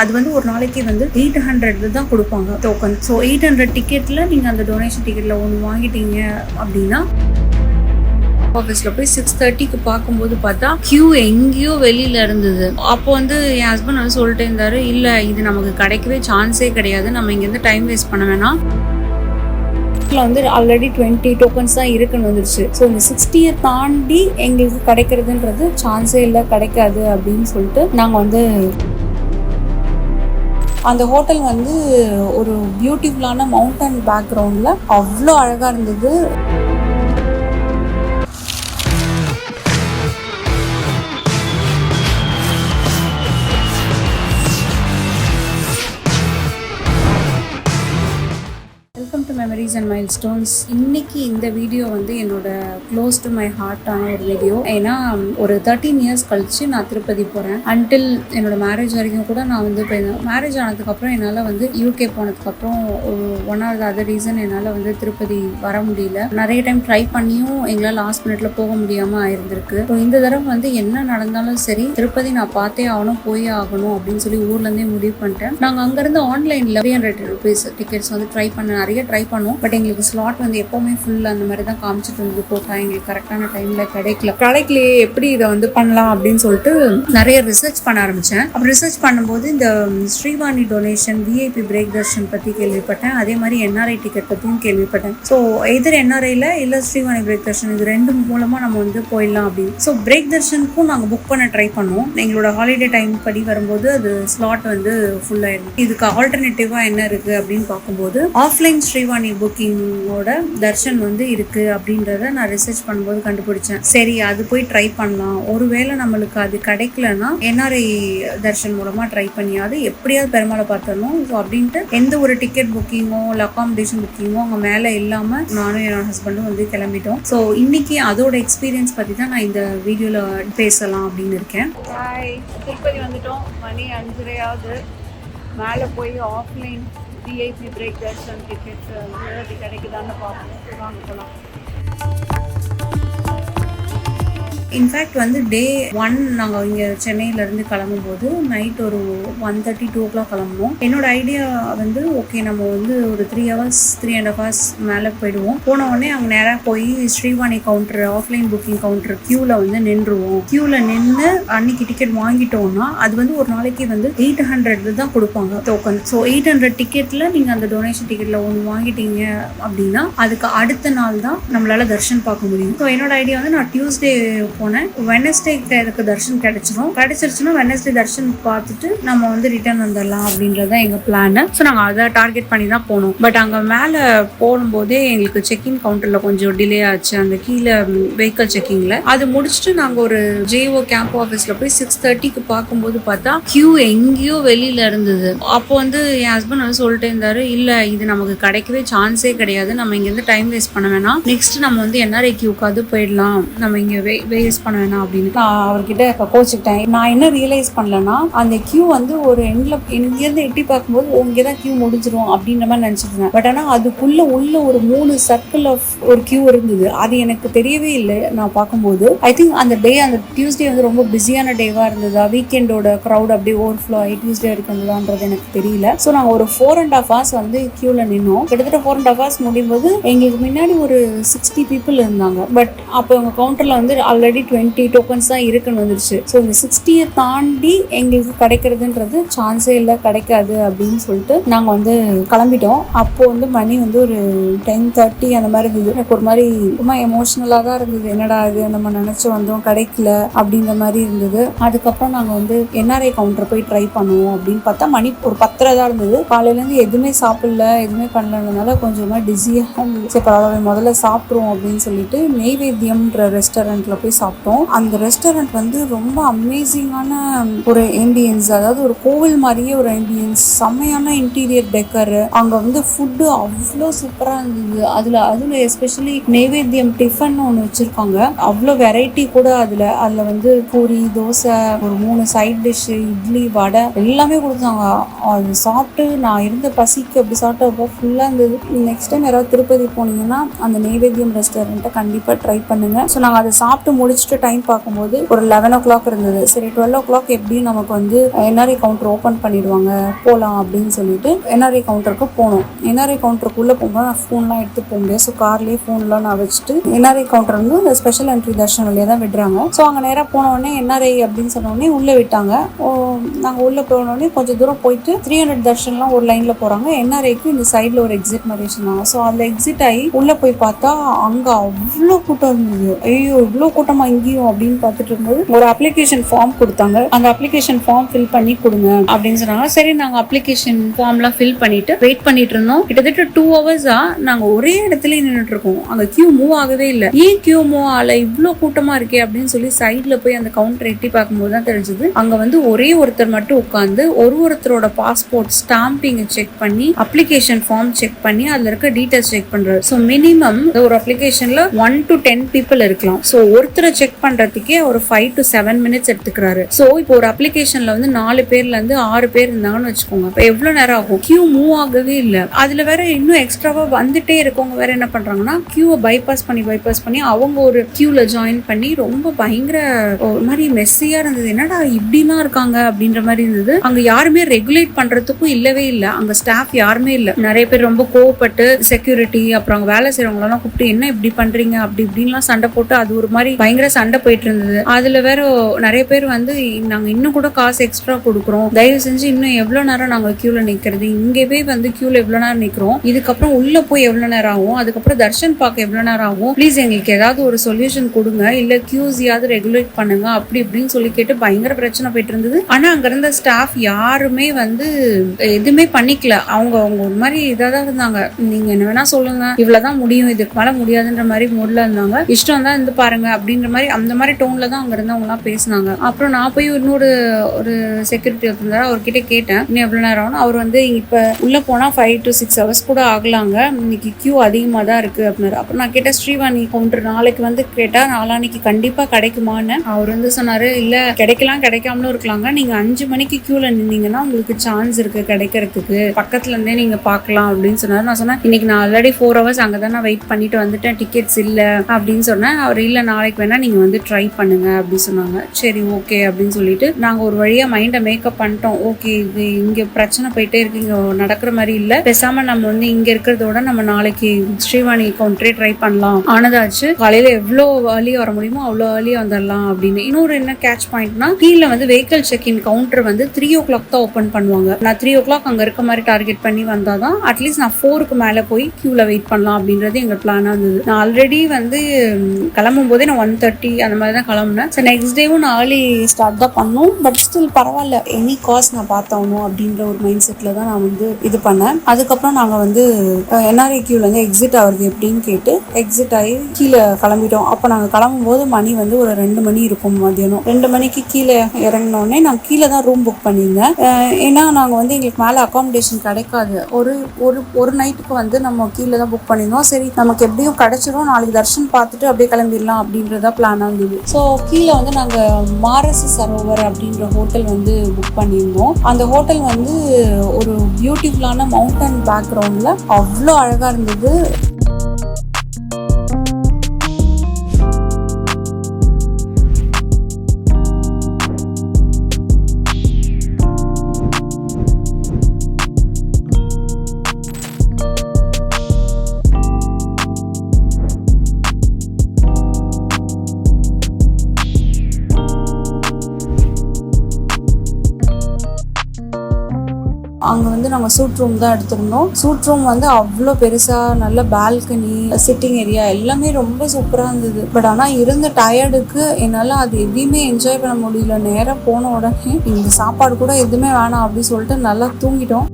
அது வந்து ஒரு நாளைக்கு வந்து 800 தான் கொடுப்பாங்க டோக்கன். ஸோ 800 டிக்கெட்டில் நீங்கள் அந்த டொனேஷன் டிக்கெட்டில் ஒன்று வாங்கிட்டீங்க அப்படின்னா ஆஃபீஸில் போய் 6:30க்கு பார்க்கும்போது பார்த்தா கியூ எங்கேயோ வெளியில் இருந்தது. அப்போ வந்து என் ஹஸ்பண்ட் வந்து சொல்லிட்டே இருந்தார், இல்லை இது நமக்கு கிடைக்கவே சான்ஸே கிடையாது, நம்ம இங்கேருந்து டைம் வேஸ்ட் பண்ண வேணாம். வந்து ஆல்ரெடி 20 டோக்கன்ஸ் தான் இருக்குன்னு வந்துருச்சு. ஸோ இந்த 60 தாண்டி எங்களுக்கு கிடைக்கிறதுன்றது சான்ஸே இல்லை, கிடைக்காது அப்படின்னு சொல்லிட்டு நாங்கள் வந்து அந்த ஹோட்டல் வந்து ஒரு பியூட்டிஃபுல்லான மவுண்டன் பேக்ரவுண்டில் அவ்வளோ அழகாக இருந்தது. Memories and mile stones. இன்னைக்கு இந்த வீடியோ வந்து என்னோட க்ளோஸ் டு மை ஹார்ட்டான ஒரு வீடியோ. ஏன்னா ஒரு 13 இயர்ஸ் கழிச்சு நான் திருப்பதி போகிறேன். அன்டில் என்னோட மேரேஜ் வரைக்கும் கூட நான் வந்து இப்போ மேரேஜ் ஆனதுக்கப்புறம் என்னால் வந்து யூகே போனதுக்கப்புறம் one R the other reason என்னால் வந்து திருப்பதி வர முடியல. நிறைய டைம் ட்ரை பண்ணியும் எங்களால் லாஸ்ட் மினிட்ல போக முடியாமல் ஆயிருந்திருக்கு. ஸோ இந்த தடவை வந்து என்ன நடந்தாலும் சரி திருப்பதி நான் பார்த்தே ஆகணும், போயே ஆகணும் அப்படின்னு சொல்லி ஊர்லேருந்தே முடிவு பண்ணிட்டேன். நாங்கள் அங்கேருந்து ஆன்லைனில் 300 rupees டிக்கெட்ஸ் வந்து நிறைய ட்ரை பண்ணோம். பட் எங்களுக்கு ஸ்லாட் வந்து எப்பவுமே ஃபுல் அந்த மாதிரி தான் காமிச்சிட்டு இருந்தது. போட்டா எங்களுக்கு கரெக்டான டைம்ல கிடைக்கலையே, எப்படி இதை வந்து பண்ணலாம் அப்படின்னு சொல்லிட்டு நிறைய ரிசர்ச் பண்ண ஆரம்பிச்சேன். அப்படி ரிசர்ச் பண்ணும்போது இந்த Srivani donation, VIP break Darshan பத்தி கேள்விப்பட்டேன். அதே மாதிரி என்ஆர்ஐ டிக்கெட் பத்தியும் கேள்விப்பட்டேன். ஸோ எதிர் என்ஆர்ஐல இல்ல ஸ்ரீவாணி பிரேக் தர்ஷன், இது ரெண்டு மூலமா நம்ம வந்து போயிடலாம் அப்படின்னு. ஸோ பிரேக் தர்ஷனுக்கும் நாங்கள் புக் பண்ண ட்ரை பண்ணோம். எங்களோட ஹாலிடே டைம் படி வரும்போது அது ஸ்லாட் வந்து ஃபுல் ஆயிடும். இதுக்கு ஆல்டர்னேட்டிவா என்ன இருக்கு அப்படின்னு பார்க்கும்போது ஆஃப்லைன் ஸ்ரீவாணி புக்கிங்கோட தர்ஷன் வந்து இருக்கு அப்படின்றத நான் ரிசர்ச் பண்ணும்போது கண்டுபிடிச்சேன். சரி, அது போய் ட்ரை பண்ணலாம். ஒருவேளை நம்மளுக்கு அது கிடைக்கலன்னா என்ஆர்ஐ தர்ஷன் மூலமா ட்ரை பண்ணியாவது எப்படியாவது பெருமாளை பார்த்தரணும். ஸோ அப்படின்ட்டு எந்த ஒரு டிக்கெட் புக்கிங்கோ இல்லை அகாமடேஷன் புக்கிங்கோ அங்கே மேலே இல்லாமல் நானும் என்னோட ஹஸ்பண்டும் வந்து கிளம்பிட்டோம். ஸோ இன்னைக்கு அதோட எக்ஸ்பீரியன்ஸ் பற்றி தான் நான் இந்த வீடியோவில் பேசலாம் அப்படின்னு இருக்கேன். திருப்பதி வந்துட்டோம். மணி 5:30 மேலே போய் offline VIP break Darshan tickets வந்து கிடைக்குதான்னு பார்ப்போம். வாங்க போகலாம். இன்ஃபேக்ட் வந்து டே 1 நாங்கள் இங்கே சென்னையிலேருந்து கிளம்பும்போது நைட் ஒரு 1:30 2 o'clock கிளம்புவோம். என்னோட ஐடியா வந்து ஓகே நம்ம வந்து ஒரு 3 hours 3.5 hours மேலே போயிடுவோம். போன உடனே அங்கே நேராக போய் Srivani counter, offline booking counter க்யூவில் வந்து நின்றுவோம். க்யூவில் நின்று அன்னைக்கு டிக்கெட் வாங்கிட்டோம்னா அது வந்து ஒரு நாளைக்கு வந்து 800 தான் கொடுப்பாங்க டோக்கன். ஸோ 800 டிக்கெட்டில் நீங்கள் அந்த டொனேஷன் டிக்கெட்டில் ஒன்று வாங்கிட்டீங்க அப்படின்னா அதுக்கு அடுத்த நாள் தான் நம்மளால தர்ஷன் பார்க்க முடியும். ஸோ என்னோட ஐடியா வந்து நான் டியூஸ்டே போனேன். வெனஸ்டே எனக்கு தர்ஷன் கிடைச்சிருச்சுன்னா வெனஸ்டே தர்ஷன் பார்த்துட்டு நம்ம வந்து ரிட்டர்ன் வந்துடலாம் அப்படின்றது தான் எங்கள் பிளான். ஸோ நாங்கள் அதை டார்கெட் பண்ணி தான் போனோம். பட் அங்கே மேலே போகும்போதே எங்களுக்கு செக்இன் கவுண்டரில் கொஞ்சம் டிலே ஆச்சு. அந்த கீழே வெஹிக்கல் செக்கிங்கில் அது முடிச்சுட்டு நாங்கள் ஒரு ஜேஓ கேம்ப் ஆஃபீஸில் போய் 6:30க்கு பார்க்கும்போது பார்த்தா கியூ எங்கேயோ வெளியில் இருந்தது. அப்போ வந்து என் ஹஸ்பண்ட் வந்து சொல்லிட்டே இருந்தாரு, இல்லை இது நமக்கு கிடைக்கவே சான்ஸே கிடையாது, நம்ம இங்கேருந்து டைம் வேஸ்ட் பண்ண வேணாம், நெக்ஸ்ட் நம்ம வந்து என்ஆர்ஐ கியூக்காவது போயிடலாம், நம்ம இங்கே வேஸ்ட் பண்ண வேணாம் அப்படின்னு நான் அவர்கிட்ட கோச்சிக்கிட்டேன். நான் என்ன ரியலைஸ் பண்ணலன்னா அந்த கியூ வந்து ஒரு இங்கேருந்து எட்டி பார்க்கும்போது இங்கேதான் கியூ முடிஞ்சிரும் அப்படின்ற மாதிரி நினைச்சிட்டு இருந்தேன். பட் ஆனால் அதுக்குள்ள உள்ள ஒரு 3 சர்க்கிள் ஆஃப் ஒரு கியூ இருந்தது. அது எனக்கு தெரியவே இல்லை. நான் பார்க்கும்போது ஐ திங்க் அந்த டியூஸ்டே வந்து ரொம்ப பிஸியான டேவா இருந்ததா, வீக்கெண்டோட க்ரௌட் அப்படியே ஓவர்ஃப்ளோ ஆகி டியூஸ்டே இருக்குன்றதான்றது எனக்கு தெரியல. ஸோ நாங்கள் ஒரு 4.5 hours வந்து கியூல நின்னோம். கிட்டத்தட்ட 4.5 hours முடியும் போது எங்களுக்கு முன்னாடி ஒரு 60 people இருந்தாங்க. பட் அப்போ அவங்க கவுண்டர்ல வந்து ஆல்ரெடி 20 டோக்கன்ஸ் தான் இருக்குன்னு வந்துருச்சு. ஸோ இந்த 60 தாண்டி எங்களுக்கு கிடைக்கிறதுன்றது சான்ஸே இல்லை, கிடைக்காது அப்படின்னு சொல்லிட்டு நாங்கள் வந்து கிளம்பிட்டோம். அப்போ வந்து மணி வந்து ஒரு 10:30 அந்த மாதிரி இருந்தது. எனக்கு ஒரு மாதிரி ரொம்ப எமோஷ்னலாக தான் இருந்தது. என்னடா இது நம்ம நினைச்சு வந்தோம் கிடைக்கல அப்படின்ற மாதிரி இருந்தது. அதுக்கப்புறம் நாங்கள் வந்து என்ஆர்ஐ கவுண்டர் போய் ட்ரை பண்ணுவோம் அப்படின்னு பார்த்தா மணி ஒரு 10:30 தான் இருந்தது. காலையிலேருந்து எதுவுமே சாப்பிடல, எதுவுமே பண்ணலனால கொஞ்சமாக டிஸியாக இருந்தது. சரி பரவாயில்ல முதல்ல சாப்பிட்ருவோம் அப்படின்னு சொல்லிட்டு நெய்வேத்தியம்ன்ற ரெஸ்டாரண்ட்டில் போய் சாப்பிட்டோம். அந்த ரெஸ்டாரண்ட் வந்து ரொம்ப அமேசிங்கான ஒரு ஆம்பியன்ஸ், அதாவது ஒரு கோவில் மாதிரியே ஒரு ஆம்பியன்ஸ், செம்மையான இன்டீரியர் டெக்கர். அங்கே வந்து ஃபுட்டு அவ்வளோ சூப்பராக இருந்தது. அதில் எஸ்பெஷலி நெய்வேத்தியம் டிஃபன் ஒன்று வச்சுருக்காங்க. அவ்வளோ வெரைட்டி கூட அதில் வந்து பூரி, தோசை, ஒரு 3 சைட் டிஷ்ஷு, இட்லி, வடை எல்லாமே கொடுத்தாங்க. அது சாப்பிட்டு நான் இருந்த பசிக்கு அப்படி சாப்பிட்டப்போ ஃபுல்லாக இருந்தது. நெக்ஸ்ட் டைம் யாராவது திருப்பதி போனீங்கன்னா அந்த நெய்வேத்தியம் ரெஸ்டாரண்ட்டை கண்டிப்பாக ட்ரை பண்ணுங்கள். ஸோ நாங்கள் அதை சாப்பிட்டு முடிச்சு முடிச்சுட்டு டைம் பார்க்கும்போது ஒரு 11 o'clock இருந்தது. சரி 12 o'clock எப்படியும் நமக்கு வந்து என்ஆர்ஐ கவுண்டர் ஓப்பன் பண்ணிடுவாங்க, போகலாம் அப்படின்னு சொல்லிட்டு என்ஆர்ஐ கவுண்டருக்கு போனோம். என்ஆர்ஐ கவுண்டருக்குள்ளே போகும்போது நான் ஃபோன்லாம் எடுத்து போக முடியாது. ஸோ கார்லேயே ஃபோன்லாம் நான் வச்சுட்டு என்ஆர்ஐ கவுண்டர் வந்து இந்த ஸ்பெஷல் என்ட்ரி தர்ஷன் வழியாக தான் விடுறாங்க. ஸோ அங்கே நேராக போனோடனே என்ஆர்ஐ அப்படின்னு சொன்னோடனே உள்ளே விட்டாங்க. நாங்கள் உள்ளே போனோடனே கொஞ்சம் தூரம் போயிட்டு 300 தர்ஷன்லாம் ஒரு லைனில் போகிறாங்க. என்ஆர்ஐக்கு இந்த சைடில் ஒரு எக்ஸிட் மாதிரி வச்சுருந்தாங்க. ஸோ அதில் எக்ஸிட் ஆகி உள்ளே போய் பார்த்தா அங்கே அவ்வளோ கூட்டம் இருந்தது. ஐயோ இவ்வளோ கூட்டமாக இங்கேயும் அப்படின்னு பார்த்துட்டு இருந்தது. ஒரு அப்ளிகேஷன் ஃபார்ம் கொடுத்தாங்க. அந்த அப்ளிகேஷன் ஃபார்ம் ஃபில் பண்ணி கொடுங்க அப்படின்னு சொன்னாங்க. சரி நாங்கள் அப்ளிகேஷன் ஃபார்ம்லாம் ஃபில் பண்ணிட்டு வெயிட் பண்ணிட்டு இருந்தோம். கிட்டத்தட்ட 2 hours நாங்கள் ஒரே இடத்துல நின்றுட்டு இருக்கோம். அங்கே கியூ மூவ் ஆகவே இல்லை. ஏன் கியூ மூவ் ஆகல, இவ்வளோ கூட்டமா இருக்கே அப்படின்னு சொல்லி சைடில் போய் அந்த கவுண்டர் எட்டி பார்க்கும்போது தான் தெரிஞ்சது அங்கே வந்து ஒரே ஒருத்தர் மட்டும் உட்காந்து ஒருத்தரோட பாஸ்போர்ட் ஸ்டாம்பிங் செக் பண்ணி அப்ளிகேஷன் ஃபார்ம் செக் பண்ணி அதில் இருக்க டீடைல்ஸ் செக் பண்றாரு. ஸோ மினிமம் ஒரு அப்ளிகேஷன்ல 1 to 10 people இருக்கலாம். ஸோ ஒருத்தரை செக் பண்றதுக்கே ஒரு 5 to 7 minutes எடுத்துக்கிறாரு. ஸோ இப்போ ஒரு அப்ளிகேஷன்ல வந்து 4 பேர்ல இருந்து 6 பேர் இருந்தாங்கன்னு வச்சுக்கோங்க. இப்போ எவ்வளவு நேரம் ஆகும்? கியூ மூவ் ஆகவே இல்லை. அதுல வேற இன்னும் எக்ஸ்ட்ராவா வந்துட்டே இருக்கவங்க வேற என்ன பண்றாங்கன்னா கியூவை பைபாஸ் பண்ணி அவங்க ஒரு கியூல ஜாயின் பண்ணி ரொம்ப பயங்கர ஒரு மாதிரி மெஸ்ஸியா இருந்தது. என்னடா இப்படிலாம் இருக்காங்க அப்படின்ற மாதிரி இருந்தது. அங்க யாருமே ரெகுலேட் பண்றதுக்கும் இல்லவே இல்லை. அங்க ஸ்டாஃப் யாருமே இல்லை. நிறைய பேர் ரொம்ப கோவப்பட்டு செக்யூரிட்டி அப்புறம் அங்க வேலை செய்யறவங்களெல்லாம் கூப்பிட்டு என்ன இப்படி பண்றீங்க அப்படி இப்படின்லாம் சண்டை போட்டு அது ஒரு மாதிரி பயங்கர சண்டை போயிட்டு இருந்தது. அதுல வேற நிறைய பேர் வந்து நாங்க இன்னும் கூட காசு எக்ஸ்ட்ரா கொடுக்குறோம், தயவு செஞ்சு இன்னும் எவ்வளவு நேரம் நாங்க கியூல நிக்கிறது, இங்கவே வந்து கியூல எவ்வளவு நேரம் நிக்கிறோம், இதுக்கப்புறம் உள்ள போய் எவ்வளவு நேரம் ஆகும், அதுக்கப்புறம் தர்ஷன் பார்க்க எவ்வளவு நேரம் ஆகும், ப்ளீஸ் எங்களுக்கு ஏதாவது ஒரு சொல்யூஷன் கொடுங்க, இல்ல கியூஸியாவது ரெகுலேட் பண்ணுங்க அப்படி இப்படின்னு சொல்லி கேட்டு பயங்கர பிரச்சனை போயிட்டு இருந்தது. ஆனா அங்க இருந்த ஸ்டாஃப் யாருமே வந்து எதுவுமே பண்ணிக்கல. அவங்க ஒரு மாதிரி இதாக இருந்தாங்க. நீங்க என்ன வேணா சொல்லுங்க, இவ்வளவுதான் முடியும், இதுக்கு மேல முடியாதுன்ற மாதிரி மூட்ல இருந்தாங்க. இஷ்டம் தான் இருந்து பாருங்க அப்படின்ற மாதிரி அந்த மாதிரி டோன்ல தான் அங்க இருந்தவங்க எல்லாம் பேசினாங்க. அப்புறம் நான் போய் இன்னொரு ஒரு செக்யூரிட்டி இருந்தாரு, அவர்கிட்ட கேட்டேன் இன்னும் எவ்வளவு நேரம். அவர் வந்து இப்ப உள்ள போனா 5 to 6 hours கூட ஆகலாங்க, இன்னைக்கு கியூ அதிகமா தான் இருக்கு அப்படின்னாரு. அப்புறம் நான் கேட்டேன் ஸ்ரீவாணி கவுண்டர் நாளைக்கு வந்து கேட்டா நாளான்னைக்கு கண்டிப்பா கிடைக்குமான்னு. அவர் வந்து சொன்னாரு இல்ல கிடைக்கலாம் கிடைக்காமலும் இருக்கலாங்க, நீங்க 5 மணிக்கு கியூல நின்னீங்கன்னா உங்களுக்கு சான்ஸ் இருக்கு கிடைக்கிறதுக்கு, பக்கத்துல இருந்தே நீங்க பாக்கலாம் அப்படின்னு சொன்னாரு. நான் சொன்னேன் இன்னைக்கு நான் ஆல்ரெடி 4 hours அங்கதான் நான் வெயிட் பண்ணிட்டு வந்துட்டேன், டிக்கெட்ஸ் இல்ல அப்படின்னு சொன்னேன். அவர் இல்ல நாளைக்கு வேணா நீங்க வந்து ட்ரை பண்ணுங்க அப்படின்னு சொன்னாங்க. சரி ஓகே அப்படின்னு சொல்லிட்டு நாங்க ஒரு வழியா மைண்டை மேக்கப் பண்ணிட்டோம். ஓகே இது இங்க பிரச்சனை போயிட்டே இருக்கு, இங்க நடக்கிற மாதிரி இல்ல, பேசாம நம்ம வந்து இங்க இருக்கிறதோட நம்ம நாளைக்கு ஸ்ரீவாணி கவுண்டரே ட்ரை பண்ணலாம். ஆனதாச்சு காலையில எவ்வளவு ஏர்லியா வர முடியுமோ அவ்வளவு ஏர்லியா வந்துடலாம் அப்படின்னு. இன்னொரு என்ன கேட்ச் பாயிண்ட்னா கீழே வந்து வெஹிக்கிள் செக் இன் கவுண்டர் வந்து 3 o'clock தான் ஓப்பன் பண்ணுவாங்க. நான் 3 o'clock அங்க இருக்க மாதிரி டார்கெட் பண்ணி வந்தாதான் அட்லீஸ்ட் நான் 4க்கு மேல போய் கியூல வெயிட் பண்ணலாம் அப்படின்றது எங்க பிளானா இருந்தது. நான் ஆல்ரெடி வந்து கிளம்பும் போதே நான் 1:30 அந்த மாதிரி தான் கிளம்புனேன். ஸோ நெக்ஸ்ட் டேவும் நான் ஏர்லி ஸ்டார்ட் தான் பண்ணோம். பட் ஸ்டில் பரவாயில்ல, எனி காஸ்ட் நான் பார்த்தாகணும் அப்படின்ற ஒரு மைண்ட் செட்ல தான் நான் வந்து இது பண்ணேன். அதுக்கப்புறம் நாங்கள் வந்து என்ஆர்ஐ கியூல இருந்து எக்ஸிட் ஆகுறது எப்படின்னு கேட்டு எக்ஸிட் ஆகி கீழே கிளம்பிட்டோம். அப்போ நாங்கள் கிளம்பும் போது மணி வந்து ஒரு 2 மணி இருக்கும். மதியானம் 2 மணிக்கு கீழே இறங்கினோடனே நான் கீழே தான் ரூம் புக் பண்ணியிருந்தேன். ஏன்னா நாங்கள் வந்து எங்களுக்கு மேலே அகாமடேஷன் கிடைக்காது. ஒரு நைட்டுக்கு வந்து நம்ம கீழே தான் புக் பண்ணியிருந்தோம். சரி நமக்கு எப்படியும் கிடைச்சிடும், நாளைக்கு தர்ஷன் பார்த்துட்டு அப்படியே கிளம்பிடலாம் அப்படின்றதா பிளானாக இருந்தது. ஸோ கீழே வந்து நாங்கள் மாரசி சரோவர் அப்படின்ற ஹோட்டல் வந்து புக் பண்ணியிருந்தோம். அந்த ஹோட்டல் வந்து ஒரு பியூட்டிஃபுல்லான மவுண்டன் பேக்ரவுண்டில் அவ்வளோ அழகாக இருந்தது. அங்கே வந்து நாங்கள் சூட் ரூம் தான் எடுத்திருந்தோம். சூட் ரூம் வந்து அவ்வளோ பெருசாக நல்ல பால்கனி சிட்டிங் ஏரியா எல்லாமே ரொம்ப சூப்பராக இருந்தது. பட் ஆனால் இருந்த டயர்டுக்கு என்னால் அது எதையுமே என்ஜாய் பண்ண முடியல. நேராக போன உடனே இந்த சாப்பாடு கூட எதுவுமே வேணாம் அப்படின்னு சொல்லிட்டு நல்லா தூங்கிட்டோம்.